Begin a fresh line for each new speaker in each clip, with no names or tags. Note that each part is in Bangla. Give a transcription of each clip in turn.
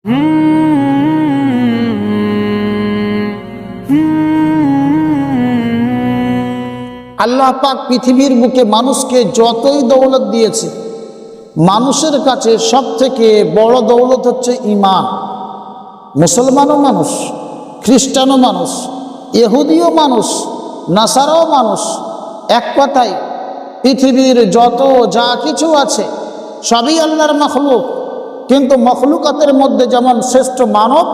আল্লাহ পাক পৃথিবীর বুকে মানুষকে যতই দৌলত দিয়েছে, মানুষের কাছে সব থেকে বড় দৌলত হচ্ছে ঈমান। মুসলমানও মানুষ, খ্রিস্টানও মানুষ, ইহুদিও মানুষ, নাসারাও মানুষ। এক কথায় পৃথিবীর যত যা কিছু আছে সবই আল্লাহর মখলুক। কিন্তু মখলুকাতের মধ্যে যেমন শ্রেষ্ঠ মানব,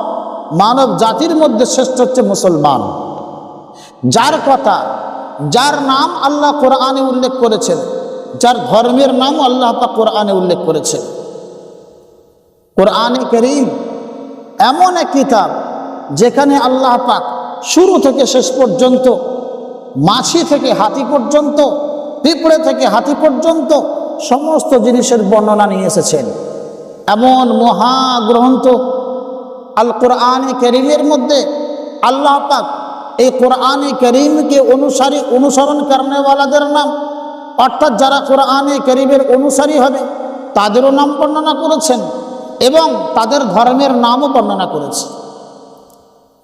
মানব জাতির মধ্যে শ্রেষ্ঠ হচ্ছে মুসলমান। যার কথা, যার নাম আল্লাহ কোরআনে উল্লেখ করেছেন, যার ধর্মের নাম আল্লাহ পাক কোরআনে উল্লেখ করেছেন। কোরআনে কারীম এমন এক কিতাব যেখানে আল্লাহ পাক শুরু থেকে শেষ পর্যন্ত, মাছি থেকে হাতি পর্যন্ত, পিঁপড়ে থেকে হাতি পর্যন্ত সমস্ত জিনিসের বর্ণনা নিয়ে এসেছেন। এমন মহাগ্রন্থ আল কোরআনে কারীমের মধ্যে আল্লাহ পাক এই কোরআনে কারীমকে অনুসরণ করেনেওয়ালাদের নাম, অর্থাৎ যারা কোরআনে কারীমের অনুসারী হবে তাদেরও নাম বর্ণনা করেছেন এবং তাদের ধর্মের নামও বর্ণনা করেছে।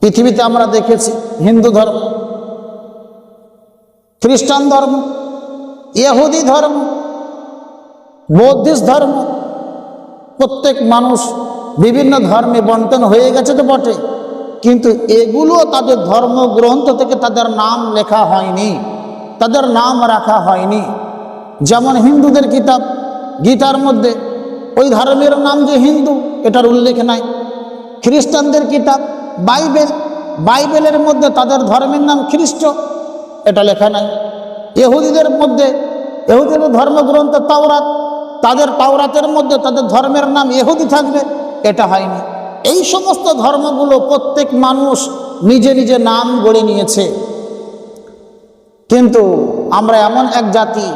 পৃথিবীতে আমরা দেখেছি হিন্দু ধর্ম, খ্রিস্টান ধর্ম, ইহুদি ধর্ম, বৌদ্ধিস্ট ধর্ম, প্রত্যেক মানুষ বিভিন্ন ধর্মে বন্টন হয়ে গেছে তো বটে, কিন্তু এগুলো তাদের ধর্মগ্রন্থ থেকে তাদের নাম লেখা হয়নি, তাদের নাম রাখা হয়নি। যেমন হিন্দুদের কিতাব গীতার মধ্যে ওই ধর্মের নাম যে হিন্দু এটার উল্লেখ নাই। খ্রিস্টানদের কিতাব বাইবেলের মধ্যে তাদের ধর্মের নাম খ্রিস্ট, এটা লেখা নাই। ইহুদিদের মধ্যে ইহুদিদের ধর্মগ্রন্থ তাওরাত, তাদের তাওরাতের মধ্যে তাদের ধর্মের নাম ইহুদি থাকবে, এটা হয়নি। এই সমস্ত ধর্মগুলো প্রত্যেক মানুষ নিজে নিজে নাম গড়ে নিয়েছে। কিন্তু আমরা এমন এক জাতি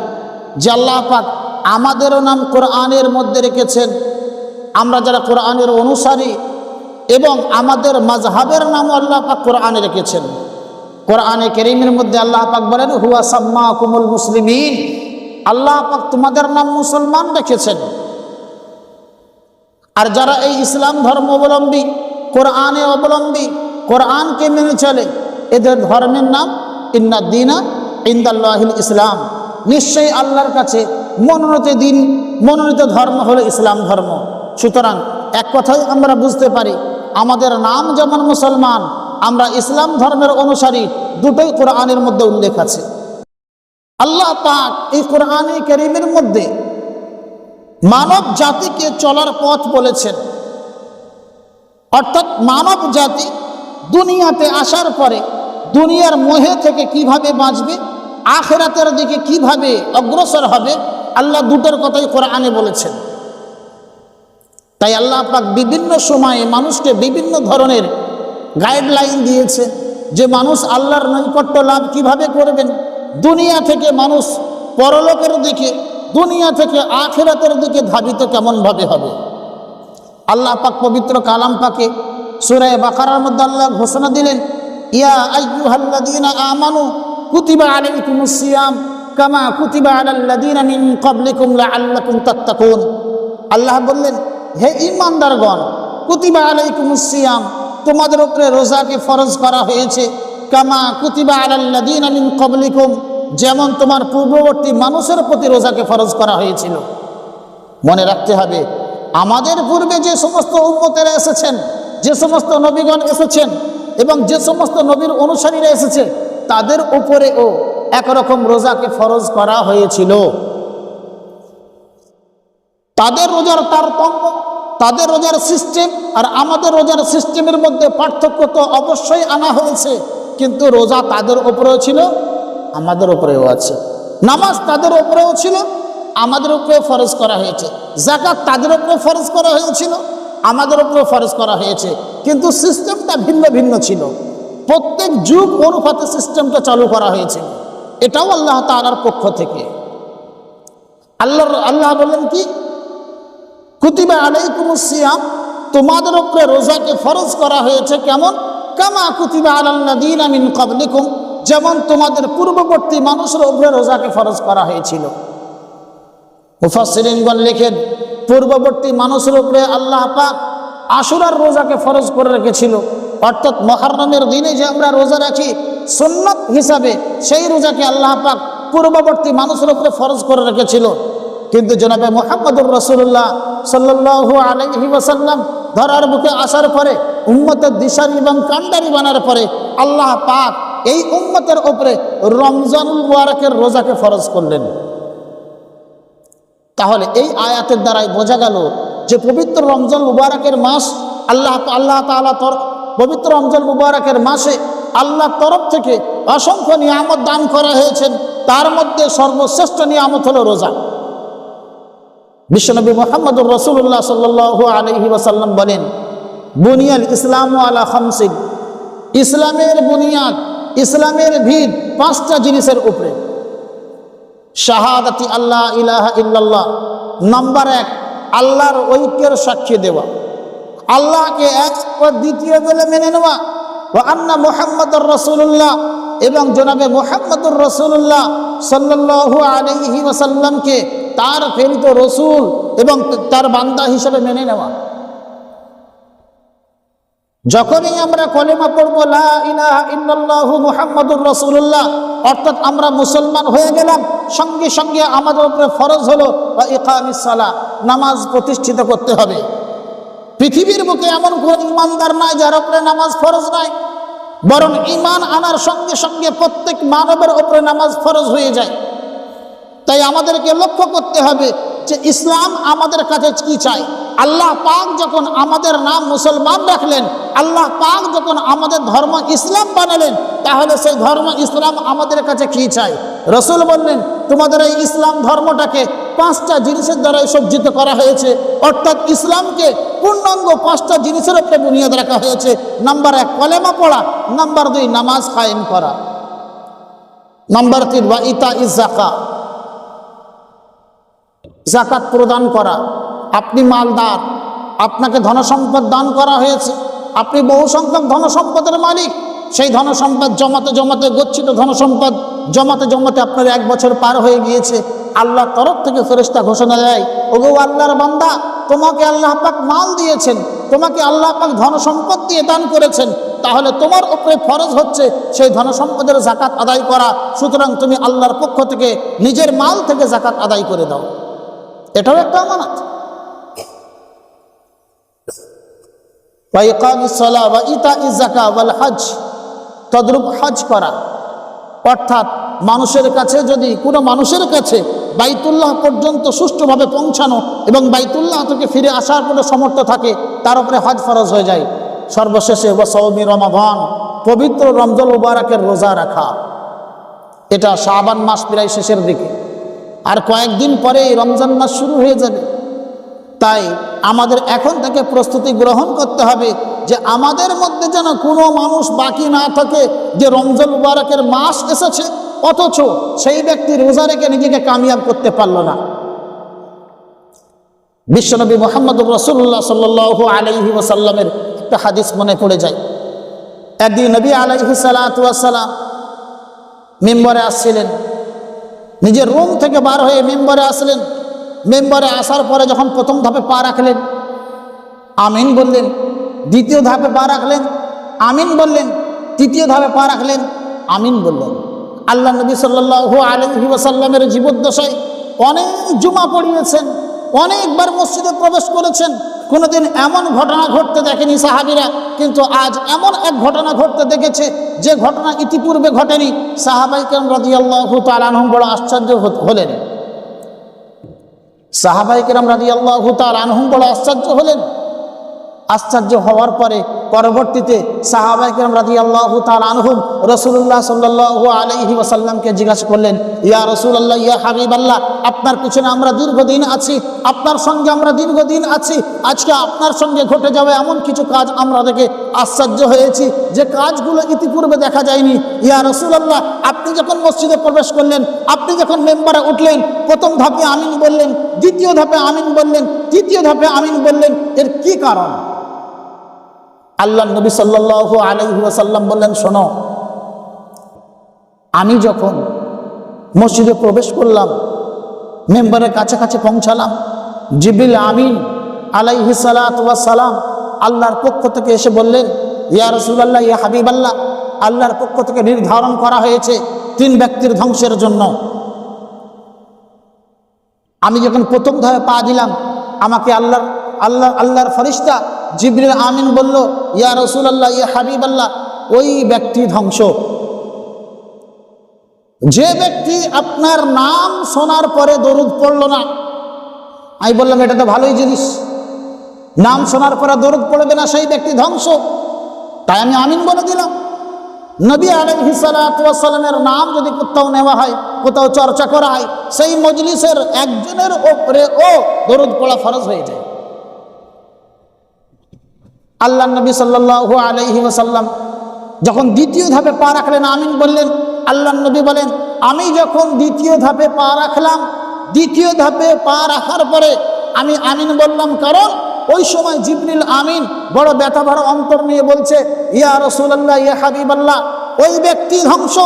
যে আল্লাহ পাক আমাদেরও নাম কোরআনের মধ্যে রেখেছেন। আমরা যারা কোরআনের অনুসারী এবং আমাদের মাযহাবের নামও আল্লাহ পাক কোরআনে রেখেছেন। কোরআনে কারীমের মধ্যে আল্লাহ পাক বলেন, হুয়া সাম্মাকুমুল মুসলিমিন, আল্লাহ পাক তোমাদের নাম মুসলমান রেখেছেন। আর যারা এই ইসলাম ধর্ম অবলম্বী, কোরআনে অবলম্বী, কোরআনকে মেনে চলে, এদের ধর্মের নাম ইন্নাদ্দীনা ইনদাল্লাহিল ইসলাম, নিশ্চয়ই আল্লাহর কাছে মনোনীত ধর্ম হলো ইসলাম ধর্ম। সুতরাং এক কথাই আমরা বুঝতে পারি, আমাদের নাম যেমন মুসলমান, আমরা ইসলাম ধর্মের অনুসারী, দুটোই কোরআনের মধ্যে উল্লেখ আছে। আল্লাহ পাক এই কোরআনে কারীমের মধ্যে মানব জাতিকে চলার পথ বলেছেন। অর্থাৎ মানব জাতি দুনিয়াতে আসার পরে দুনিয়ার মোহে থেকে কিভাবে বাঁচবে, আখিরাতের দিকে কিভাবে অগ্রসর হবে, আল্লাহ দুটোর কথাই কোরআনে বলেছেন। তাই আল্লাহ পাক বিভিন্ন সময়ে মানুষকে বিভিন্ন ধরনের গাইডলাইন দিয়েছে যে মানুষ আল্লাহর নৈকট্য লাভ কিভাবে করবেন, দুনিয়া থেকে মানুষ পরলোকের দিকে, দুনিয়া থেকে আখিরাতের দিকে ধাবিত কেমনভাবে হবে। আল্লাহ পাক পবিত্র কালাম পাকে সূরা বাকারার মধ্যে আল্লাহ ঘোষণা দিলেন, ইয়া আইয়ুহাল্লাযীনা আমানু কুতিবা আলাইকুমুস সিয়াম কামা কুতিবা আলাল্লাযীনা মিন ক্বাবলিকুম লাআল্লাকুম তাত্তাকুন। আল্লাহ বললেন, হে ঈমানদারগণ, কুতিবা আলাইকুমুস সিয়াম, তোমাদের উপরে রোজাকে ফরজ করা হয়েছে, কামা কুতিবা আলাল্লাযীনা মিন ক্বাবলিকুম, যেমন তোমার পূর্ববর্তী মানুষের প্রতি রোজাকে ফরজ করা হয়েছিল। মনে রাখতে হবে, আমাদের পূর্বে যে সমস্ত উম্মতেরা এসেছেন, যে সমস্ত নবীগণ এসেছেন এবং যে সমস্ত নবীর অনুসারীরা এসেছে, তাদের উপরেও একরকম রোজাকে ফরজ করা হয়েছিল। তাদের রোজার তারতম্য, তাদের রোজার সিস্টেম আর আমাদের রোজার সিস্টেমের মধ্যে পার্থক্য তো অবশ্যই আনা হয়েছে, কিন্তু রোজা তাদের উপরেও ছিল, আমাদের উপরেও আছে। নামাজ তাদের উপরেও ছিল, আমাদের উপরেও ফরজ করা হয়েছে। যাকাত তাদের উপরে ফরজ করা হয়েছিল, আমাদের উপরেও ফরজ করা হয়েছে, কিন্তু সিস্টেমটা ভিন্ন ভিন্ন ছিল। প্রত্যেক যুগ অনুপাতে সিস্টেমটা চালু করা হয়েছিল। এটাও আল্লাহ তাআলার পক্ষ থেকে। আল্লাহ বললেন কি, কুতিবা আলাইকুমুস সিয়াম, তোমাদের উপরে রোজাকে ফরজ করা হয়েছে কেমন, কামা কুতিবা আলাল্লাযীনা মিন ক্বাবলিকুম, যেমন তোমাদের পূর্ববর্তী মানুষের উপরে রোজাকে ফরজ করা হয়েছিল। মুফাসসিরিনগণ লেখেন, পূর্ববর্তী মানুষের উপরে আল্লাহ পাক আশুরার রোজাকে ফরজ করে রেখেছিল, অর্থাৎ মুহররমের দিনে যে আমরা রোজা রাখি সুন্নাত হিসাবে, সেই রোজাকে আল্লাহ পাক পূর্ববর্তী মানুষের উপরে ফরজ করে রেখেছিল। কিন্তু জনাবে মুহাম্মদুর রাসূলুল্লাহ সাল্লাল্লাহু আলাইহি ওয়াসাল্লাম ধরার বুকে আসার পরে, উম্মতের দিশারি এবং কান্ডারি বানার পরে আল্লাহ পাক এই উম্মতের উপরে রমজানুল মুবারকের রোজাকে ফরজ করলেন। তাহলে এই আয়াতের দ্বারাই বোঝা গেল যে পবিত্র রমজান মুবারকের মাস আল্লাহ তাআলা পবিত্র রমজান মুবারকের মাসে আল্লাহর তরফ থেকে অসংখ্য নিয়ামত দান করা হয়েছেন, তার মধ্যে সর্বশ্রেষ্ঠ নিয়ামত হলো রোজা। বিশ্বনবী মুহাম্মদুর রাসূলুল্লাহ সাল্লাল্লাহু আলাইহি ওয়াসাল্লাম বলেন, বুনিয়াল ইসলামু আলা খামসিন, ইসলামের বুনিয়াদ, ইসলামের ভিত পাঁচটা জিনিসের উপরে। শাহাদাতি আল্লাহ ইলাহা ইল্লাল্লাহ, নাম্বার 1 আল্লাহর ঐক্যের সাক্ষী দেওয়া, আল্লাহকে এক ও দ্বিতীয় বলে মেনে নেওয়া, ওয়া আন্না মুহাম্মাদুর রাসূলুল্লাহ, এবং জনাবে মুহাম্মদুর রাসূলুল্লাহ সাল্লাল্লাহু আলাইহি ওয়াসাল্লামকে তার প্রেরিত রসুল এবং তার বান্দা হিসেবে মেনে নেওয়া। যখনই আমরা কলেমা পড়ব লা ইলাহা ইল্লাল্লাহু মুহাম্মাদুর রাসূলুল্লাহ, অর্থাৎ আমরা মুসলমান হয়ে গেলাম, সঙ্গে সঙ্গে আমাদের উপরে ফরজ হলো ওয়া ইকামিস সালাহ, নামাজ প্রতিষ্ঠিত করতে হবে। পৃথিবীর বুকে এমন কোন ইমানদার নাই যার উপরে নামাজ ফরজ নাই, বরং ঈমান আনার সঙ্গে সঙ্গে প্রত্যেক মানবের উপরে নামাজ ফরজ হয়ে যায়। তাই আমাদেরকে লক্ষ্য করতে হবে যে ইসলাম আমাদের কাছে কি চাই। আল্লাহ পাক যখন আমাদের নাম মুসলমান রাখলেন, আল্লাহ পাক যখন আমাদের ধর্ম ইসলাম বানালেন, তাহলে সেই ধর্ম ইসলাম আমাদের কাছে কি চাই। রসুল বললেন, তোমাদের এই ইসলাম ধর্মটাকে 5টা জিনিসের দ্বারা সজ্জিত করা হয়েছে, অর্থাৎ ইসলামকে পূর্ণাঙ্গ 5টা জিনিসের উপরে বুনিয়াদ রাখা হয়েছে। নাম্বার 1 কলেমা পড়া, নাম্বার 2 নামাজ কায়েম করা, নাম্বার 3 ওয়া ইতাইজ যাকাত, যাকাত প্রদান করা। আপনি মালদার, আপনাকে ধনসম্পদ দান করা হয়েছে, আপনি বহু সংখ্যক ধনসম্পদের মালিক, সেই ধনসম্পদ জমাতে জমাতে, গচ্ছিত ধনসম্পদ জমাতে জমাতে আপনার 1 বছর পার হয়ে গিয়েছে। আল্লাহর তরফ থেকে ফেরেশতা ঘোষণা দেয়, ওগো আল্লাহর বান্দা, তোমাকে আল্লাহ পাক মাল দিয়েছেন, তোমাকে আল্লাহ পাক ধনসম্পদ দিয়ে দান করেছেন, তাহলে তোমার উপরে ফরজ হচ্ছে সেই ধনসম্পদের যাকাত আদায় করা। সুতরাং তুমি আল্লাহর পক্ষ থেকে নিজের মাল থেকে যাকাত আদায় করে দাও। এটাও একটা আমানত। ওয়া ইকামিস সালাহ ওয়া ইতাইজ যাকাত ওয়াল হজ, তদ্রুপ হজ করা, অর্থাৎ মানুষের কাছে, যদি কোনো মানুষের কাছে বাইতুল্লাহ পর্যন্ত সুষ্ঠুভাবে পৌঁছানো এবং বাইতুল্লাহ থেকে ফিরে আসার কোনো সমর্থ থাকে, তার উপরে হজ ফরজ হয়ে যায়। সর্বশেষে ওয়া সাওমি রমাদান, পবিত্র রমজান মুবারকের রোজা রাখা। এটা শাবান মাস প্রায় শেষের দিকে, আর কয়েকদিন পরে রমজান মাস শুরু হয়ে যাবে। তাই আমাদের এখন থেকে প্রস্তুতি গ্রহণ করতে হবে যে আমাদের মধ্যে যেন কোনো মানুষ বাকি না থাকে যে রমজান মুবারকের মাস এসেছে অথচ সেই ব্যক্তি রোজা রেখে নিজেকে কামিয়াব করতে পারল না। বিশ্বনবী মুহাম্মদুর রাসূলুল্লাহ সাল্লাল্লাহু আলাইহি ওয়াসাল্লামের একটা হাদিস মনে পড়ে যায়। একদিন নবী আলাইহিস সালাতু ওয়াস সালাম মিম্বরে আসছিলেন, নিজের রুম থেকে বার হয়ে মিম্বরে আসলেন। মেম্বারে আসার পরে যখন প্রথম ধাপে পা রাখলেন, আমিন বললেন, দ্বিতীয় ধাপে পা রাখলেন, আমিন বললেন, তৃতীয় ধাপে পা রাখলেন, আমিন বললেন। আল্লাহ নবী সাল্লাল্লাহু আলাইহি ওয়াসাল্লামের জীবদ্দশায় অনেক জুমা পড়িয়েছেন, অনেকবার মসজিদে প্রবেশ করেছেন, কোনোদিন এমন ঘটনা ঘটতে দেখেনি সাহাবীরা, কিন্তু আজ এমন এক ঘটনা ঘটতে দেখেছে যে ঘটনা ইতিপূর্বে ঘটেনি। সাহাবায়ে কেরাম রাদিয়াল্লাহু তাআলা আনহুম বড় আশ্চর্য হলেন। সাহাবায়ে কেরাম রাদিয়াল্লাহু তাআলা আনহুম বড় আশ্চর্য হলেন। আশ্চর্য হওয়ার পরে পরবর্তীতে সাহাবায়ে কেরাম রাদিয়াল্লাহু তাআলা আনহুম রাসূলুল্লাহ সাল্লাল্লাহু আলাইহি ওয়াসাল্লামকে জিজ্ঞাসা করলেন, ইয়া রাসূলুল্লাহ, ইয়া হাবিবাল্লাহ, আপনার পিছনে আমরা দীর্ঘদিন আছি, আপনার সঙ্গে আমরা দীর্ঘদিন আছি, আজকে আপনার সঙ্গে ঘটে যাওয়া এমন কিছু কাজ আমরা দেখে আশ্চর্য হয়েছি যে কাজগুলো ইতিপূর্বে দেখা যায়নি। ইয়া রাসূলুল্লাহ, আপনি যখন মসজিদে প্রবেশ করলেন, আপনি যখন মেম্বারে উঠলেন, প্রথম ধাপে আমিন বললেন, দ্বিতীয় ধাপে আমিন বললেন, তৃতীয় ধাপে আমিন বললেন, এর কি কারণ? আল্লাহ নবী সাল্লাল্লাহু আলাইহি ওয়াসাল্লাম বললেন, শোনো, আমি যখন মসজিদে প্রবেশ করলাম, মেম্বারের কাছাকাছি পৌঁছালাম, জিবরিল আমিন আলাইহিস সালাতু ওয়াস সালাম আল্লাহর পক্ষ থেকে এসে বললেন, ইয়া রাসূলুল্লাহ, ইয়া হাবিবাল্লাহ, আল্লাহর পক্ষ থেকে নির্ধারণ করা হয়েছে 3 ব্যক্তির ধ্বংসের জন্য। আমি যখন প্রথম ধাপে পা দিলাম, আমাকে আল্লাহর ফেরেশতা জিবরিল আমিন বলল, ইয়া রাসূলুল্লাহ, ইয়া হাবিবাল্লাহ, ওই ব্যক্তি ধ্বংস যে ব্যক্তি আপনার নাম শোনার পরে দরুদ পড়ল না। আমি বললাম, এটা তো ভালোই জিনিস, নাম শোনার পরে দরুদ পড়বে না, সেই ব্যক্তি ধ্বংস। তাই আমি আমিন বলে দিলাম। নবী আলাইহিস সালাতু ওয়াস সালামের নাম যদি কোথাও নেওয়া হয়, কোথাও চর্চা করা হয়, সেই মজলিসের একজনের উপরে ও দরুদ পড়া ফরজ হয়ে যায়। আল্লাহ নবী সাল্লাল্লাহু আলাইহি ওয়াসাল্লাম যখন দ্বিতীয় ধাপে পা রাখলেন, আমিন বললেন। আল্লাহ নবী বলেন, আমি যখন দ্বিতীয় ধাপে পা রাখলাম, দ্বিতীয় ধাপে পা রাখার পরে আমি আমিন বললাম, কারণ ওই সময় জিবরিল আমিন বড় ব্যথা ভরা অন্তর নিয়ে বলছে, ইয়া রাসূলুল্লাহ, ইয়া হাবিবাল্লাহ, ওই ব্যক্তি ধ্বংস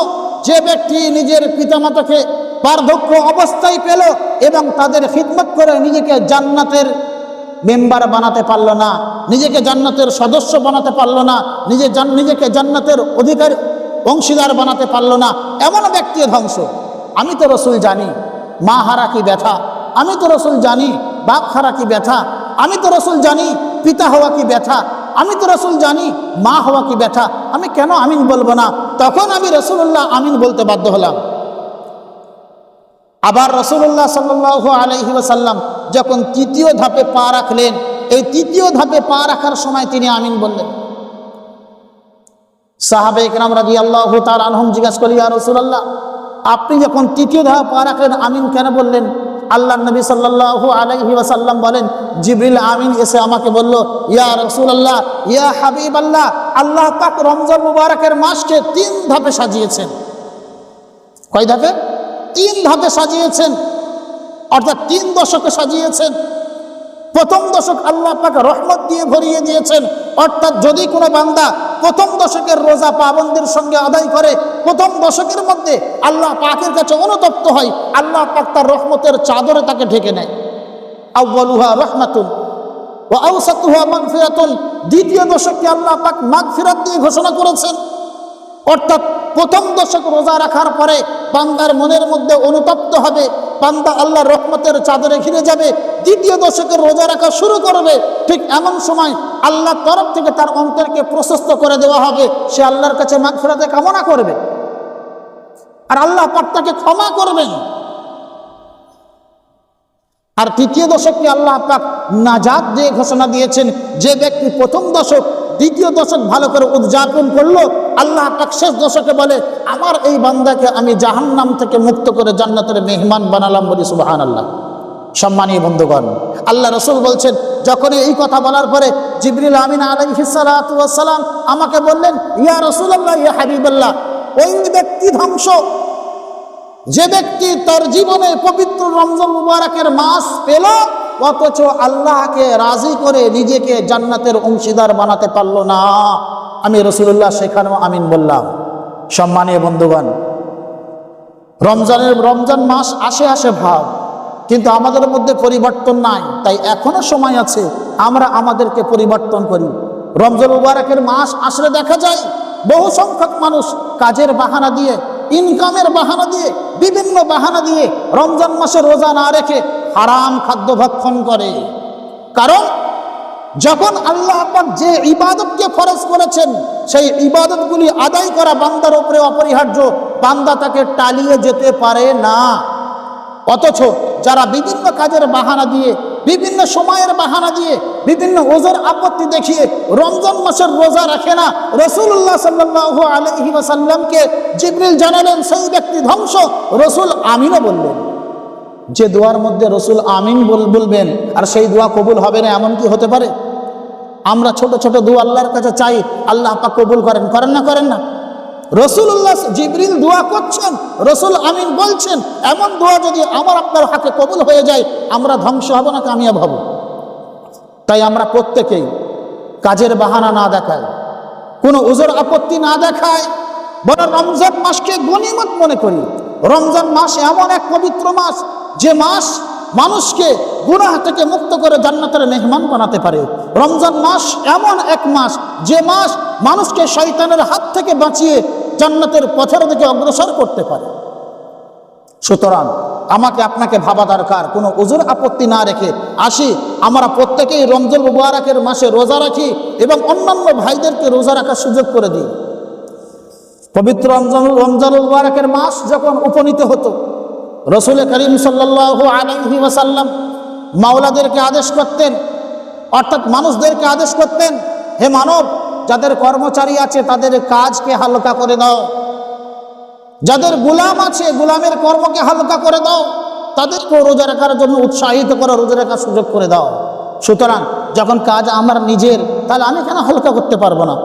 যে ব্যক্তি নিজের পিতামাতাকে বার্ধক্য অবস্থায় পেল এবং তাদের খিদমত করে নিজেকে জান্নাতের মেম্বার বানাতে পারল না, নিজেকে জান্নাতের সদস্য বানাতে পারল না, নিজেকে জান্নাতের অধিকারী অংশীদার বানাতে পারল না, এমন ব্যক্তি ধ্বংস। আমি তো রসুল জানি মা হারা কি ব্যথা, আমি তো রসুল জানি বাপ হারা কি ব্যথা, আমি তো রসুল জানি পিতা হওয়া কি ব্যথা, আমি তো রসুল জানি মা হওয়া কি ব্যথা, আমি কেন আমিন বলবো না? তখন আমি রাসূলুল্লাহ আমিন বলতে বাধ্য হলাম। আবার রাসূলুল্লাহ সাল্লাল্লাহু আলাইহি ওয়াসাল্লাম যখন তৃতীয় ধাপে পা রাখলেন, এই তৃতীয় ধাপে পা রাখার সময় তিনি আমিন বললেন। সাহাবায়ে কেরাম রাদিয়াল্লাহু তাআলা আনহুম জিজ্ঞাসা করলেন, ইয়া রাসূলুল্লাহ, আপনি যখন তৃতীয় ধাপে পা রাখলেন আমিন কেন বললেন? আল্লাহ নবী সাল্লাল্লাহু আলাইহি ওয়াসাল্লাম বলেন, জিবরিল আমিন এসে আমাকে বলল, ইয়া রাসূলুল্লাহ, ইয়া হাবিবাল্লাহ, আল্লাহ পাক রমজান মুবারকের মাসকে 3 ধাপে সাজিয়েছেন। কয় ধাপে? 3 ধাপে সাজিয়েছেন, অর্থাৎ 3 দশকে সাজিয়েছেন। প্রথম দশক আল্লাহ পাক রহমত দিয়ে ভরিয়ে দিয়েছেন, অর্থাৎ যদি কোনো বান্দা প্রথম দশকের রোজা পাবন্দির সঙ্গে আদায় করে, প্রথম দশকের মধ্যে আল্লাহ পাকের কাছে অনুতপ্ত হয়, আল্লাহ পাক তার রহমতের চাদরে তাকে ঢেকে নেয়। আউয়ালুহা রাহমাতুন ওয়া আওসাতুহা মাগফিরাতুন, দ্বিতীয় দশককে আল্লাহ পাক মাগফিরাত দিয়ে ঘোষণা করেছেন। অর্থাৎ প্রথম দশক রোজা রাখার পরে বান্দার মনের মধ্যে অনুতপ্ত হবে, বান্দা আল্লাহর রহমতের চাদরে ঘিরে যাবে। দ্বিতীয় দশকের রোজা রাখা শুরু করবে, ঠিক এমন সময় আল্লাহর তরফ থেকে তার অন্তরকে প্রশস্ত করে দেওয়া হবে, সে আল্লাহর কাছে মাগফিরাতে কামনা করবে আর আল্লাহ পাক তাকে ক্ষমা করবেন। আর তৃতীয় দশককে আল্লাহ পাক নাজাত দিয়ে ঘোষণা দিয়েছেন, যে ব্যক্তি প্রথম দশক দ্বিতীয় দশক ভালো করে উদযাপন করলো, আল্লাহ পাক শেষ দশকে বলে, আমার এই বান্দাকে আমি জাহান্নাম থেকে মুক্ত করে জান্নাতের মেহমান বানালাম। বলি সুবহানাল্লাহ। সম্মানীয় বন্ধুগণ, আল্লাহ রাসূল বলছেন, যখন এই কথা বলার পরে জিবরিল আমিন আলাইহিস সালাতু ওয়াস সালাম আমাকে বললেন, ইয়া রাসূলুল্লাহ, ইয়া হাবিবাল্লাহ, ওই ব্যক্তি ধ্বংস যে ব্যক্তি তার জীবনে পবিত্র রমজান মুবারকের মাস পেল, অথচ আল্লাহকে রাজি করে নিজেকে জান্নাতের অংশীদার বানাতে পারল না। আমি রাসূলুল্লাহ সেখানেও আমিন বললাম। সম্মানীয় বন্ধুগণ, রমজান মাস আসে ভাব, কিন্তু আমাদের মধ্যে পরিবর্তন নাই। তাই এখনো সময় আছে, আমরা আমাদেরকে পরিবর্তন করি। রমজান মুবারকের মাস আসলে দেখা যায় বহু সংখ্যক মানুষ কাজের বাহানা দিয়ে, ইনকামের বাহানা দিয়ে, বিভিন্ন বাহানা দিয়ে রমজান মাসে রোজা না রেখে হারাম খাদ্য ভক্ষণ করে। কারণ যখন আল্লাহ পাক যে ইবাদতকে ফরজ করেছেন, সেই ইবাদতগুলি আদায় করা বান্দার উপরে অপরিহার্য, বান্দা তাকে টালিয়ে যেতে পারে না। অথচ যারা বিভিন্ন কাজের বাহানা দিয়ে, বিভিন্ন সময়ের বাহানা দিয়ে, বিভিন্ন ওজর আপত্তি দেখিয়ে রমজান মাসের রোজা রাখে না, রাসূলুল্লাহ সাল্লাল্লাহু আলাইহি ওয়াসাল্লামকে জিবরিল জানালেন, সেই ব্যক্তি ধ্বংস। রাসূল আমিনও বললেন। যে দোয়ার মধ্যে রাসূল আমিন বলবেন আর সেই দোয়া কবুল হবে না, এমন কি হতে পারে? আমরা ছোট ছোট দোয়া আল্লাহর কাছে চাই, আল্লাহ পাক কবুল করেন, করেন না? করেন না? রাসূলুল্লাহ জিবরিল দোয়া করছেন, রাসূল আমিন বলছেন, এমন দোয়া যদি আমার আপনার হাতে কবুল হয়ে যায়, আমরা ধ্বংস হব না কামিয়াব হব? তাই আমরা প্রত্যেকেই কাজের বাহানা না দেখায়, কোনো উজর আপত্তি না দেখায়, বরং রমজান মাসকে গনিমত মনে করি। রমজান মাস এমন এক পবিত্র মাস, যে মাস মানুষকে গুনাহ থেকে মুক্ত করে জান্নাতের মেহমান বানাতে পারে। রমজান মাস এমন এক মাস, যে মাস মানুষকে শয়তানের হাত থেকে বাঁচিয়ে জান্নাতের পথের দিকে অগ্রসর করতে পারে। সুতরাং আমাকে আপনাকে ভাবা দরকার, কোনো উজুর আপত্তি না রেখে আসি আমরা প্রত্যেকেই রমজান মুবারকের মাসে রোজা রাখি এবং অন্যান্য ভাইদেরকে রোজা রাখার সুযোগ করে দিই। পবিত্র রমজান মুবারকের মাস যখন উপনীত হতো, রসুল করিম সাল্লাল্লাহু আলাইহি ওয়াসাল্লাম মাওলাদেরকে আদেশ করতেন, অর্থাৎ মানুষদেরকে আদেশ করতেন, হে মানব, যাদের কর্মচারী আছে তাদের কাজকে হালকা করে দাও, যাদের গোলাম আছে গোলামের কর্মকে হালকা করে দাও, তাদেরকে রোজা রাখার জন্য উৎসাহিত করে রোজা রাখার সুযোগ করে দাও। সুতরাং যখন কাজ আমার নিজের, তাহলে আমি কেন হালকা করতে পারবো না?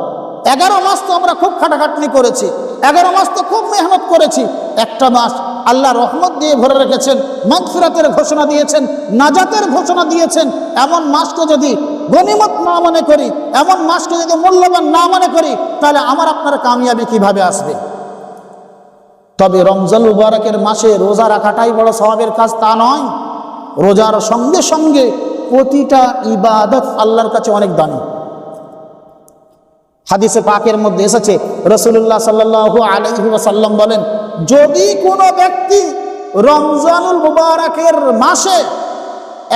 11 মাস তো আমরা খুব খাটাখাটনি করেছি, 11 মাস তো খুব মেহনত করেছি। একটা মাস আল্লাহ রহমত দিয়ে ভরে রেখেছেন, মাগফিরাতের ঘোষণা দিয়েছেন, নাজাতের ঘোষণা দিয়েছেন। এমন মাসকে যদি গনিমত না মনে করি, এমন মাসকে যদি মূল্যবান না মনে করি, তাহলে আমার আপনার কামিয়াবি কিভাবে আসবে? তবে রমজান মুবারকের মাসে রোজা রাখাটাই বড় সওয়াবের কাজ তা নয়। রোজার সঙ্গে সঙ্গে প্রতিটা ইবাদত আল্লাহর কাছে অনেক দামি। হাদিসে পাকের মধ্যে এসেছে, রাসূলুল্লাহ সাল্লাল্লাহু আলাইহি ওয়াসাল্লাম বলেন, যদি কোনো ব্যক্তি রমজানুল মুবারকের মাসে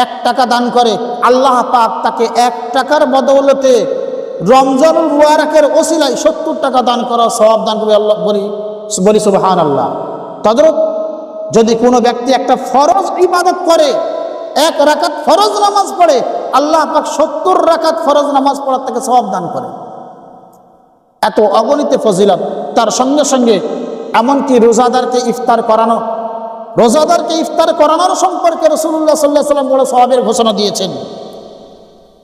1 টাকা দান করে, আল্লাহ পাক তাকে 1 টাকার বদৌলতে রমজানুল মুবারকের ওসিলায় 70 টাকা দান করার সওয়াব দান করবে। আল্লাহ বলি সুবহানাল্লাহ। তদ্রূপ যদি কোনো ব্যক্তি একটা ফরজ ইবাদত করে, 1 রাকাত ফরজ নামাজ পড়ে, আল্লাহ পাক 70 রাকাত ফরজ নামাজ পড়ার তাকে সওয়াব দান করে। এত অগণিত ফজিলত। তার সঙ্গে সঙ্গে এমনকি রোজাদারকে ইফতার করানো, রোজাদারকে ইফতার করানোর সম্পর্কে রাসূলুল্লাহ সাল্লাল্লাহু আলাইহি ওয়াসাল্লাম বড় সওয়াবের ঘোষণা দিয়েছেন।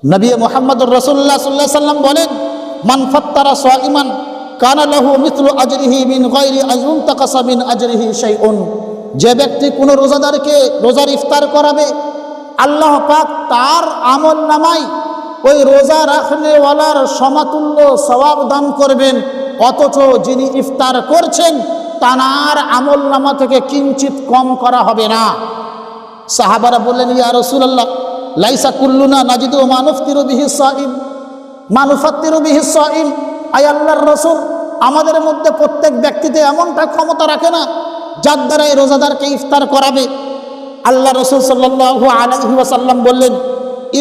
নবী মুহাম্মদুর রাসূলুল্লাহ সাল্লাল্লাহু আলাইহি ওয়াসাল্লাম বলেন, মান ফাত্তারা সাইমান কানা লাহু মিথলু আজরিহি মিন গায়রি আন ইউনতাকাসা মিন আজরিহি শাইউন। যে ব্যক্তি কোনো রোজাদারকে রোজার ইফতার করাবে, আল্লাহ পাক তার আমলনামায় ওই রোজা রাখনেওয়ালার সমাতুল্য সওয়াব দান করবেন, অথচ যিনি ইফতার করছেন তার আমলনামা থেকে কিঞ্চিত কম করা হবে না। সাহাবারা বললেন, ইয়া রাসূলুল্লাহ, লাইসা কুল্লুনা নাজিদু মা নুফতিরু বিহি সাইম মা নুফাত্তিরু বিহি সাইম। আয় আল্লাহর রাসূল, আমাদের মধ্যে প্রত্যেক ব্যক্তিতে এমনটা ক্ষমতা রাখে না যার দ্বারা এই রোজাদারকে ইফতার করাবে। আল্লাহ রাসূল সাল্লাল্লাহু আলাইহি ওয়াসাল্লাম বললেন,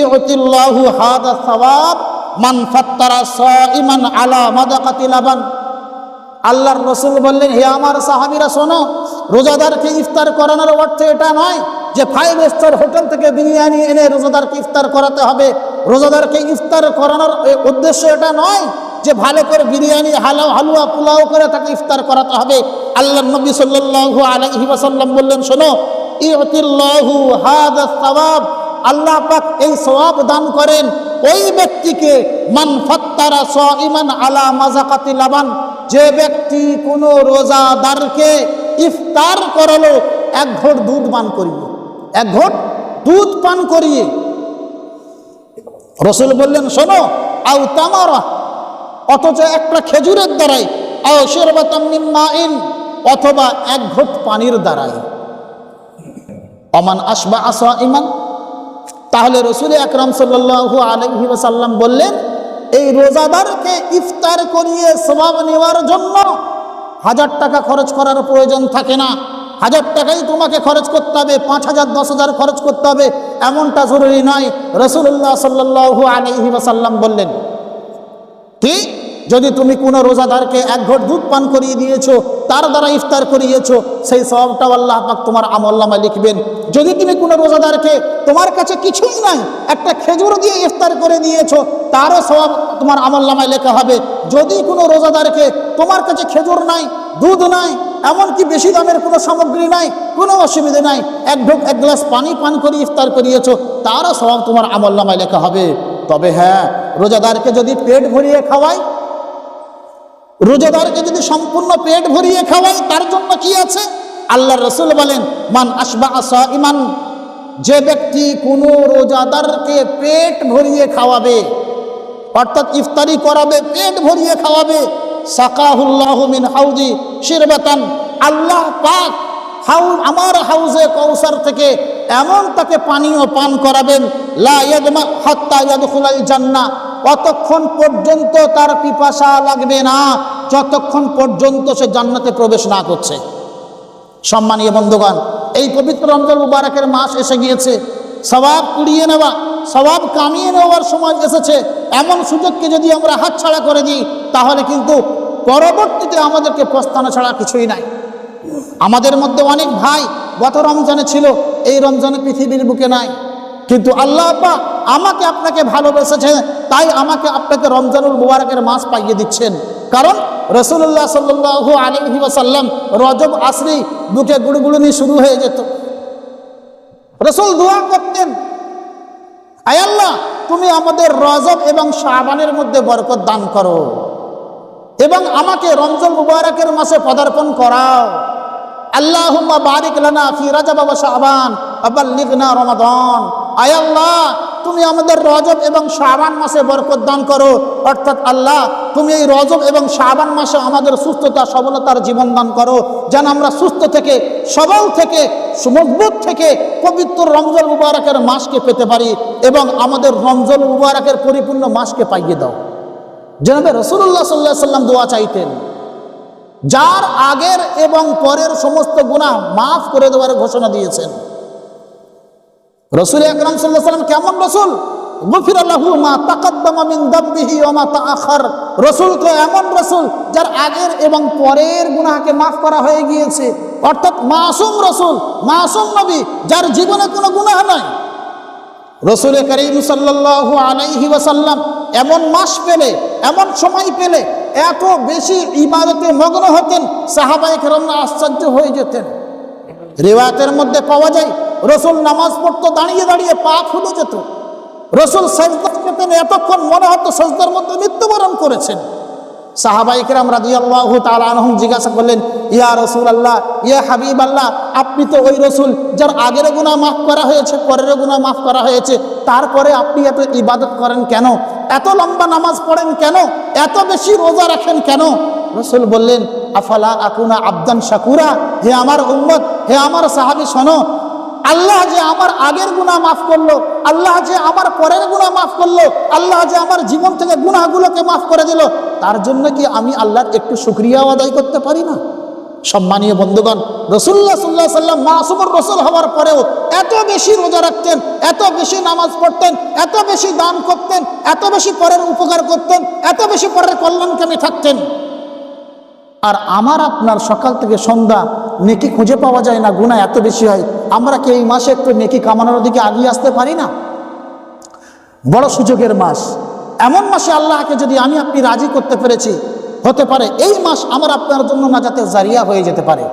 ইউতিল্লাহু হাদা সওয়াব মান ফাত্তারা সাইমান আলা মাদাকাতি লাবান। আল্লাহর রাসূল বললেন, হে আমার সাহাবীরা শোনো, রোজাদারকে ইফতার করানোর অর্থ এটা নয় যে 5 স্টার হোটেল থেকে বিরিয়ানি এনে রোজাদারকে ইফতার করাতে হবে। রোজাদারকে ইফতার করানোর উদ্দেশ্য এটা নয় যে ভালো করে বিরিয়ানি হালুয়া পোলাও করে তাকে ইফতার করাতে হবে। আল্লাহর নবী সাল্লাল্লাহু আলাইহি ওয়াসাল্লাম বললেন, শোনো, ইউতিল্লাহু হাদা সওয়াব, আল্লাহ পাক এই সওয়াব দান করেন ওই ব্যক্তিকে মান ফাত্তারা সাইমান আলা মাযাকাতি লাবান, যে ব্যক্তি কোনো রোজাদারকে ইফতার করালো 1 ঘট দুধ পান করিয়ে, 1 ঘট দুধ পান করিয়ে। রাসূল বললেন, শোনো, আও তামারা, অথচ একটা খেজুরের দ্বারাই, আও শিরবাতাম মিন মাইন, অথবা 1 ঘট পানির দ্বারাই। অমান আসবা সাইমান, তাহলে রাসূল আকরাম সাল্লাল্লাহু আলাইহি ওয়াসাল্লাম বললেন, এই রোজাদারকে ইফতার করিয়ে সওয়াব নেওয়ার জন্য 1000 টাকা খরচ করার প্রয়োজন থাকে না। 1000 টাকাই তোমাকে খরচ করতে হবে, 5000 10,000 খরচ করতে হবে, এমনটা জরুরি নয়। রাসূলুল্লাহ সাল্লাল্লাহু আলাইহি ওয়াসাল্লাম বললেন, কি যদি তুমি কোনো রোজাদারকে 1 ঘট দুধ পান করিয়ে দিয়েছো, তার দ্বারা ইফতার করিয়েছো, সেই সওয়াবটাও আল্লাহ পাক তোমার আমলনামায় লিখবেন। যদি তুমি কোনো রোজাদারকে, তোমার কাছে কিছুই নাই, একটা খেজুর দিয়ে ইফতার করে দিয়েছো, তারও সওয়াব তোমার আমলনামায় লেখা হবে। যদি কোনো রোজাদারকে, তোমার কাছে খেজুর নাই, দুধ নাই, এমনকি বেশি দামের কোনো সামগ্রী নাই, কোনো অসুবিধা নাই, 1 গ্লাস পানি পান করে ইফতার করিয়েছো, তারও সওয়াব তোমার আমলনামায় লেখা হবে। তবে হ্যাঁ, রোজাদারকে যদি পেট ভরিয়ে খাওয়ায়, রোজাদারকে যদি সম্পূর্ণ পেট ভরিয়ে খাওয়াই, তার জন্য কি আছে? আল্লাহর রাসূল বলেন, মান আসবা সাইমান, যে ব্যক্তি কোনো রোজাদারকে পেট ভরিয়ে খাওয়াবে, অর্থাৎ ইফতারি করাবে, পেট ভরিয়ে খাওয়াবে, সাকাহুল্লাহু মিন হাউজি শিরবাতান, আল্লাহ পাক আমার হাউজে কাউসার থেকে এমন তাকে পানীয় পান করাবেন লা ইয়াদমা হাত্তা ইয়াদখুলাল জান্নাহ, অতক্ষণ পর্যন্ত তার পিপাসা লাগবে না যতক্ষণ পর্যন্ত সে জান্নাতে প্রবেশ না করছে। সম্মানীয় বন্ধুগণ, এই পবিত্র রমজান মুবারকের মাস এসে গিয়েছে। সওয়াব কুড়িয়ে নেওয়া, সওয়াব কামিয়ে নেওয়ার সময় এসেছে। এমন সুযোগকে যদি আমরা হাতছাড়া করে দিই তাহলে কিন্তু পরবর্তীতে আমাদেরকে পস্তানো ছাড়া কিছুই নাই। আমাদের মধ্যে অনেক ভাই গত রমজানে ছিল, এই রমজানে পৃথিবীর বুকে নাই, কিন্তু আল্লাহ পাক আমাকে আপনাকে ভালোবেসেছে, তাই আমাকে আপনাকে রমজানুল মুবারকের মাস পাইয়ে দিচ্ছেন। কারণ রাসূলুল্লাহ সাল্লাল্লাহু আলাইহি ওয়াসাল্লাম রজব আসলেই বুকে গুড়গুড়ুনি শুরু হয়ে যেত। রাসূল দোয়া করতেন, আয় আল্লাহ তুমি আমাদের রজব এবং শাবানের মধ্যে বরকত দান করো এবং আমাকে রমজান মুবারকের মাসে পদার্পণ করাও। আল্লাহুম্মা বারিক লানা ফি রজব ওয়া শাবান ওয়া বাল্লিগনা রমাদান। আয় আল্লাহ তুমি আমাদের রজব এবং শাবান মাসে বরকত দান করো, অর্থাৎ আল্লাহ তুমি এই রজব এবং শাবান মাসে আমাদের সুস্থতা সবলতার জীবন দান করো, যেন আমরা সুস্থ থেকে, সবল থেকে, মজবুত থেকে পবিত্র রমজান মুবারকের মাসকে পেতে পারি এবং আমাদের রমজান মুবারকের পরিপূর্ণ মাসকে পাইয়ে দাও। জনাবে রাসূলুল্লাহ সাল্লাল্লাহু আলাইহি ওয়াসাল্লাম দোয়া চাইতেন, যার আগের এবং পরের সমস্ত গুনাহ মাফ করে দেওয়ার ঘোষণা দিয়েছেন। রাসূল আকরাম সাল্লাল্লাহু আলাইহি ওয়াসাল্লাম কেমন রাসূল? গুফিরা লাহু মা তাকাদ্দামা মিন যামবিহি ওয়া মা তাআখার। রাসূল তো এমন রাসূল যার আগের এবং পরের গুনাহকে মাফ করা হয়ে গিয়েছে, অর্থাৎ মাসুম রাসূল, মাসুম নবী, যার জীবনে কোনো গুনাহ নাই। রাসূল করিম সাল্লাল্লাহু আলাইহি ওয়াসাল্লাম এমন মাস পেলে, এমন সময় পেলে এত বেশি ইবাদতে মগ্ন হতেন, সাহাবায়ে কেরামরা আশ্চর্য হয়ে যেতেন। রিওয়ায়াতের মধ্যে পাওয়া যায় রাসূল নামাজ পড়তো দাঁড়িয়ে দাঁড়িয়ে, পা ফুলে যেত। রাসূল সাজদা করতেন, এতক্ষণ মনে হতো সাজদার মধ্যে মৃত্যুবরণ করেছেন। সাহাবায়ে কেরাম রাদিয়াল্লাহু তাআলা আনহুম জিজ্ঞাসা করলেন, ইয়া রাসূলুল্লাহ, ইয়া হাবিবাল্লাহ, আপনি তো ওই রাসূল যার আগের গুনাহ মাফ করা হয়েছে, পরের গুনাহ মাফ করা হয়েছে, তারপরে আপনি এত ইবাদত করেন কেন? এত লম্বা নামাজ পড়েন কেন? এত বেশি রোজা রাখেন কেন? রাসূল বললেন, আফালা আকুনা আবদান শাকুরা। হে আমার উম্মত, হে আমার সাহাবী, শোনো, আল্লাহ যে আমার আগের গুনাহ মাফ করলো, আল্লাহ যে আমার পরের গুনাহ মাফ করলো, আল্লাহ যে আমার জীবন থেকে গুনাহগুলোকে মাফ করে দিল, তার জন্য কি আমি আল্লাহর একটু শুকরিয়া আদায় করতে পারি না? সম্মানীয় বন্ধুগণ, রাসূলুল্লাহ সাল্লাল্লাহু আলাইহি ওয়াসাল্লাম মাসুমুর রাসূল হওয়ার পরেও এত বেশি রোজা রাখতেন, এত বেশি নামাজ পড়তেন, এত বেশি দান করতেন, এত বেশি পরের উপকার করতেন, এত বেশি পরের কল্যাণকামী থাকতেন। আর আমার আপনার সকাল থেকে সন্ধ্যা নেকি খুঁজে পাওয়া যায় না, গুনাহ এত বেশি হয়। আমরা কি এই মাসে একটু নেকি কামানোর দিকে এগিয়ে আসতে পারি না? বড় সুযোগের মাস, এমন মাসে আল্লাহকে যদি আমি আপনি রাজি করতে পেরেছি, হতে পারে এই মাস আমার আপনার জন্য নাজাতের জারিয়া হয়ে যেতে পারে।